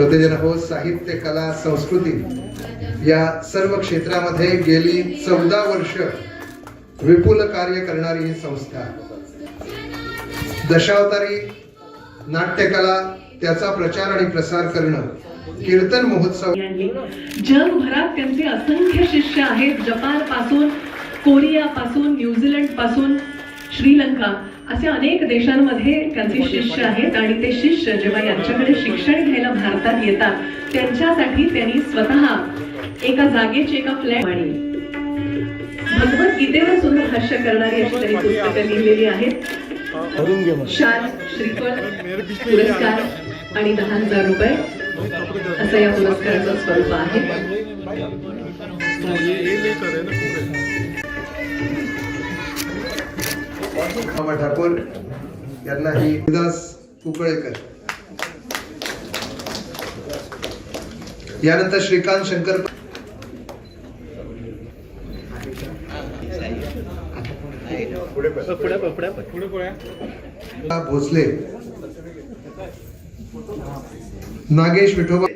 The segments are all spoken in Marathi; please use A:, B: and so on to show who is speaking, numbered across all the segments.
A: श्रोतेजन हो, साहित्य, कला, संस्कृती या सर्व क्षेत्रामध्ये गेली 14 वर्ष विपुल कार्य करणारी ही संस्था, दशावतारी नाट्यकला, त्याचा प्रचार आणि प्रसार करणं, कीर्तन महोत्सव.
B: जगभरात त्यांचे असंख्य शिष्य आहेत. जपान पासून, कोरिया पासून, न्यूझीलंड पासून, श्रीलंका अशा अनेक देशांमध्ये त्यांचे शिष्य आहेत. आणि ते शिष्य जेव्हा यांच्याकडे शिक्षण घ्यायला भारतात येतात, त्यांच्यासाठी त्यांनी स्वतः एका जागेची, एका फ्लॅट आणि भगवद्गीतेवर सुद्धा भाष्य करणारी अशी त्यांनी पुस्तकं लिहिलेली आहेत. शाल, श्रीफळ, पुरस्कार आणि 10,000 रुपये असं या पुरस्काराचं स्वरूप आहे.
A: मामा ठाकूर यांना ही दास कुकळेकर, यानंतर श्रीकांत शंकर भोसले, नागेश विठोबा.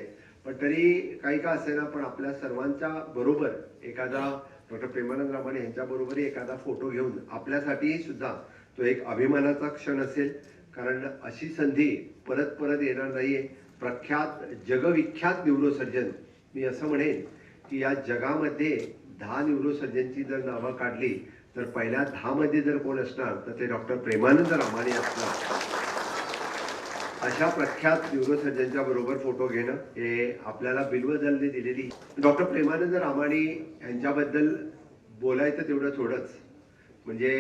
C: पण तरी काही का असेना, पण आपल्या सर्वांच्या बरोबर एखादा डॉक्टर प्रेमानंद रामाणे यांच्या बरोबर एखादा फोटो घेऊन आपल्यासाठी सुद्धा तो एक अभिमानाचा क्षण असेल. कारण अशी संधी परत परत येणार नाहीये. प्रख्यात, जगविख्यात न्यूरोसर्जन, मी असं म्हणेन की या जगामध्ये 10 न्यूरोसर्जनची जर नावं काढली तर पहिल्या 10 मध्ये जर कोण असणार तर ते डॉक्टर प्रेमानंद रामाणे असणार. अशा प्रख्यात न्यूरोसर्जनच्या बरोबर फोटो घेणं हे आपल्याला बिल्वदलने दिलेली. डॉक्टर प्रेमानंद रामाणे यांच्याबद्दल बोलायचं तेवढं थोडंच. म्हणजे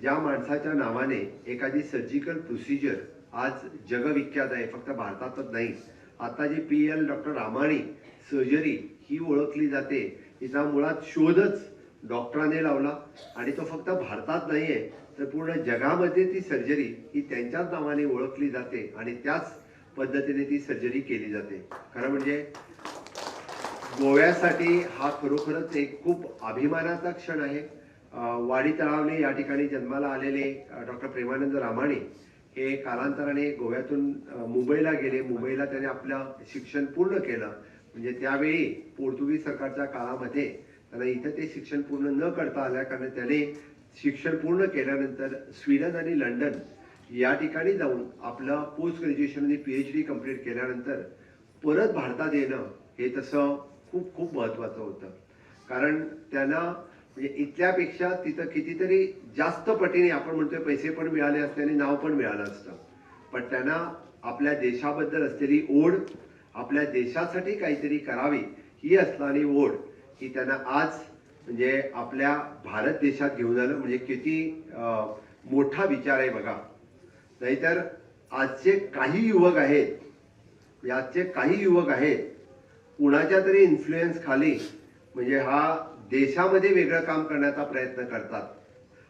C: ज्या माणसाच्या नावाने एखादी सर्जिकल प्रोसिजर आज जगविख्यात आहे, फक्त भारतातच नाही. आता जी PL डॉक्टर रामाणे सर्जरी ही ओळखली जाते, तिचा मुळात शोधच डॉक्टरांनी लावला. आणि तो फक्त भारतात नाही आहे तर पूर्ण जगामध्ये ती सर्जरी ही त्यांच्याच नावाने ओळखली जाते आणि त्याच पद्धतीने ती सर्जरी केली जाते. खरं म्हणजे गोव्यासाठी हा खरोखरच एक खूप अभिमानाचा क्षण आहे. वाडी तळावले या ठिकाणी जन्माला आलेले डॉक्टर प्रेमानंद रामाणे हे कालांतराने गोव्यातून मुंबईला गेले. मुंबईला त्याने आपलं शिक्षण पूर्ण केलं. म्हणजे त्यावेळी पोर्तुगीज सरकारच्या काळामध्ये त्यांना इथं ते शिक्षण पूर्ण न करता आल्या कारण त्याने शिक्षण पूर्ण केल्यानंतर स्वीडन आणि लंडन या ठिकाणी जाऊन आपलं पोस्ट ग्रॅज्युएशन आणि PhD कंप्लीट केल्यानंतर परत भारतात येणं हे तसं खूप खूप महत्त्वाचं होतं. कारण त्यांना म्हणजे इथल्यापेक्षा तिथं कितीतरी जास्त पटीने, आपण म्हणतोय पैसे पण मिळाले असते आणि नाव पण मिळालं असतं, पण त्यांना आपल्या देशाबद्दल असलेली ओढ, आपल्या देशासाठी काहीतरी करावी ही असणारी ओढ ही त्यांना आज म्हणजे आपल्या भारत देशात घेऊन आलं. म्हणजे किती मोठा विचार आहे बघा. नाहीतर आजचे काही युवक आहेत कुणाच्या तरी इन्फ्लुएन्स खाली म्हणजे हा देशामध्ये वेगळं काम करण्याचा प्रयत्न करतात.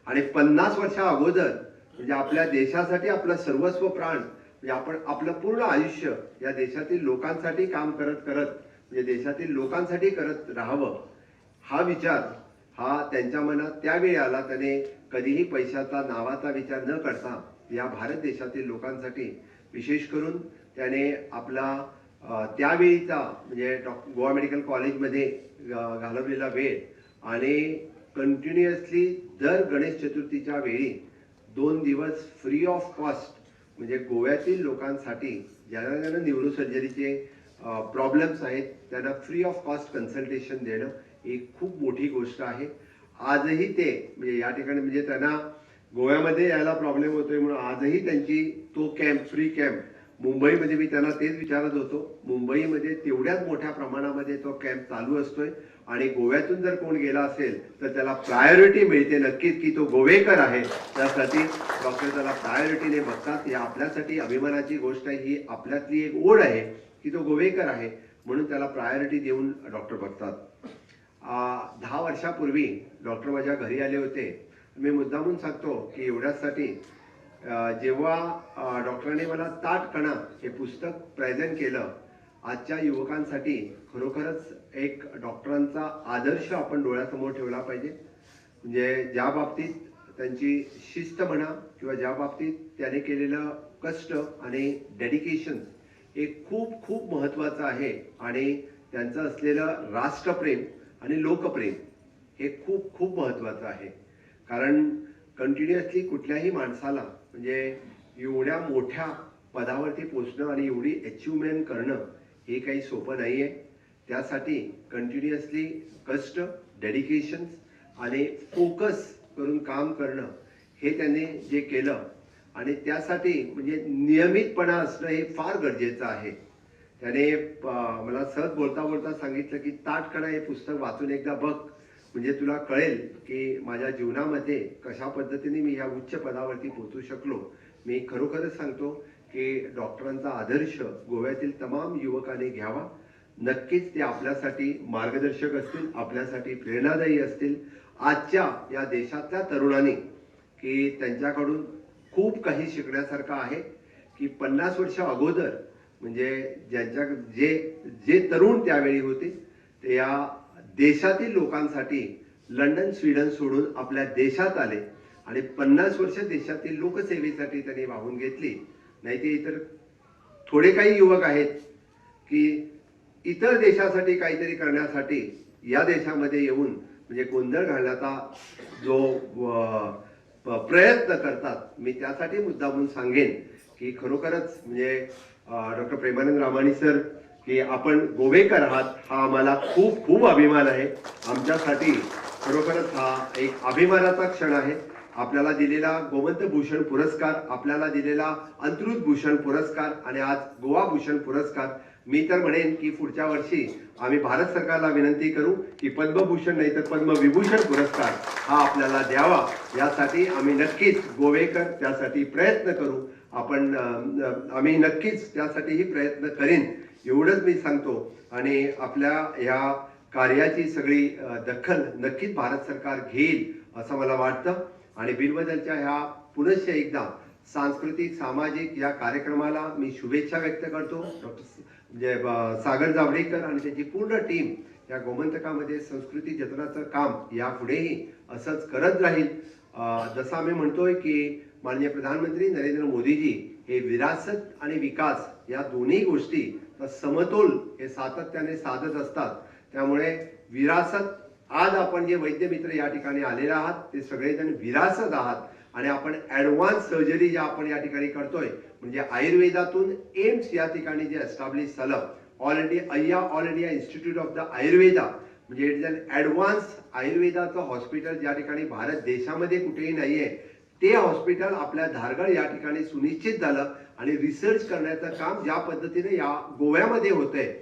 C: आणि 50 वर्षा अगोदर म्हणजे आपल्या देशासाठी आपलं सर्वस्व प्राण, म्हणजे आपण आपलं पूर्ण आयुष्य या देशातील लोकांसाठी काम करत करत म्हणजे देशातील लोकांसाठी करत राहावं हा विचार हा त्यांच्या मनात त्यावेळी आला. त्याने कधीही पैशाचा, नावाचा विचार न करता या भारत देशातील लोकांसाठी, विशेष करून त्याने आपला त्यावेळीचा म्हणजे गोवा मेडिकल कॉलेजमध्ये घालवलेला वेळ आणि कंटिन्युअसली दर गणेश चतुर्थीच्या वेळी 2 दिवस फ्री ऑफ कॉस्ट म्हणजे गोव्यातील लोकांसाठी ज्यांना न्यूरोसर्जरीचे प्रॉब्लेम्स आहेत त्यांना फ्री ऑफ कॉस्ट कन्सल्टेशन देणं एक खूप मोठी गोष्ट आहे. आजही ते म्हणजे या ठिकाणी म्हणजे त्यांना गोव्यामध्ये यायला प्रॉब्लेम होतोय म्हणून आजही त्यांची तो कॅम्प, फ्री कॅम्प मुंबईमध्ये, मी त्यांना तेच विचारत होतो, मुंबईमध्ये तेवढ्याच मोठ्या प्रमाणामध्ये तो कॅम्प चालू असतोय. आणि गोव्यातून जर कोण गेला असेल तर त्याला प्रायोरिटी मिळते नक्कीच की तो गोवेकर आहे. त्यासाठी डॉक्टर त्याला प्रायोरिटीने बघतात. ही आपल्यासाठी अभिमानाची गोष्ट आहे. ही आपल्यातली एक ओढ आहे की तो गोवेकर आहे म्हणून त्याला प्रायोरिटी देऊन डॉक्टर बघतात. 10 वर्षापूर्वी डॉक्टर माझ्या घरी आले होते. मी मुद्दामून सांगतो की एवढ्यासाठी जेव्हा डॉक्टरांनी मला ताट कणा हे पुस्तक प्रेझेंट केलं, आजच्या युवकांसाठी खरोखरच एक डॉक्टरांचा आदर्श आपण डोळ्यासमोर ठेवला पाहिजे. म्हणजे ज्या बाबतीत त्यांची शिस्त म्हणा किंवा ज्या बाबतीत त्याने केलेलं कष्ट आणि डेडिकेशन हे खूप खूप महत्त्वाचं आहे आणि त्यांचं असलेलं राष्ट्रप्रेम आणि लोकप्रेम हे खूप खूप महत्त्वाचं आहे. कारण कंटिन्युअसली कुठल्याही माणसाला म्हणजे एवढ्या मोठ्या पदावरती पोचणं आणि एवढी अचिव्हमेंट करणं हे काही सोपं नाही आहे. त्यासाठी कंटिन्युअसली कष्ट, डेडिकेशन आणि फोकस करून काम करणं हे त्यांनी जे केलं आणि त्यासाठी म्हणजे नियमितपणा असणं हे फार गरजेचं आहे. त्याने मला सहज बोलता बोलता सांगितलं की ताठकणा हे पुस्तक वाचून एकदा बघ, म्हणजे तुला कळेल की माझ्या जीवनामध्ये कशा पद्धतीने मी ह्या उच्च पदावरती पोहोचू शकलो. मी खरोखरच सांगतो की डॉक्टरांचा आदर्श गोव्यातील तमाम युवकांनी घ्यावा. नक्कीच ते आपल्यासाठी मार्गदर्शक असतील, आपल्यासाठी प्रेरणादायी असतील. आजच्या या देशातल्या तरुणांनी की त्यांच्याकडून खूप काही शिकण्यासारखं आहे की 50 वर्ष अगोदर म्हणजे ज्यांच्या जे तरुण त्यावेळी होते ते या देशातील लोकांसाठी लंडन, स्वीडन सोडून आपल्या देशात आले आणि 50 वर्ष देशातील लोकसेवेसाठी त्यांनी वाहून घेतली. नाही ते इतर थोडे काही युवक आहेत की इतर देशासाठी काहीतरी करण्यासाठी या देशामध्ये येऊन म्हणजे गोंधळ घालण्याचा जो प्रयत्न करतात. मी त्यासाठी मुद्दामून सांगेन की खरोखरच म्हणजे डॉक्टर प्रेमानंद रामाणी सर की आपण गोवेकर आहात हा आम्हाला खूप खूप अभिमान आहे. आमच्यासाठी खरोखरच हा एक अभिमानाचा क्षण आहे. आपल्याला दिलेला गोवंत भूषण पुरस्कार, आपल्याला दिलेला अंतृत भूषण पुरस्कार आणि आज गोवा भूषण पुरस्कार. मी तर म्हणेन की पुढच्या वर्षी आम्ही भारत सरकारला विनंती करू की पद्मभूषण नाही तर पद्मविभूषण पुरस्कार हा आपल्याला द्यावा. यासाठी आम्ही नक्कीच गोवेकर त्यासाठी प्रयत्न करू. आम्ही नक्कीच त्यासाठीही प्रयत्न करीन एवढंच मी सांगतो. आणि आपल्या ह्या कार्याची सगळी दखल नक्कीच भारत सरकार घेईल असं मला वाटतं. आणि बिलबदलच्या ह्या पुनश्च एकदा सांस्कृतिक सामाजिक या कार्यक्रमाला मी शुभेच्छा व्यक्त करतो. डॉक्टर सागर जावडेकर आणि त्याची पूर्ण टीम या गोमंतकामध्ये संस्कृती जतनाचं काम यापुढेही असंच करत राहील. जसं आम्ही म्हणतोय की माननीय प्रधानमंत्री नरेंद्र मोदीजी हे विरासत आणि विकास या दोन्ही गोष्टी समतोल हे सातत्याने साधत असतात. त्यामुळे विरासत आज आपण जे वैद्य मित्र या ठिकाणी आलेले आहात ते सगळेजण विरासत आहात आणि आपण ऍडव्हान्स सर्जरी ज्या आपण या ठिकाणी करतोय म्हणजे आयुर्वेदातून एम्स या ठिकाणी जे एस्टॅब्लिश झालं all India institute of the Ayurveda म्हणजे इट इज अन ऍडव्हान्स आयुर्वेदाचं हॉस्पिटल ज्या ठिकाणी भारत देशामध्ये कुठेही नाहीये ते हॉस्पिटल आपल्या धारगळ या ठिकाणी सुनिश्चित झालं आणि रिसर्च करण्याचं काम ज्या पद्धतीने या गोव्यामध्ये होतंय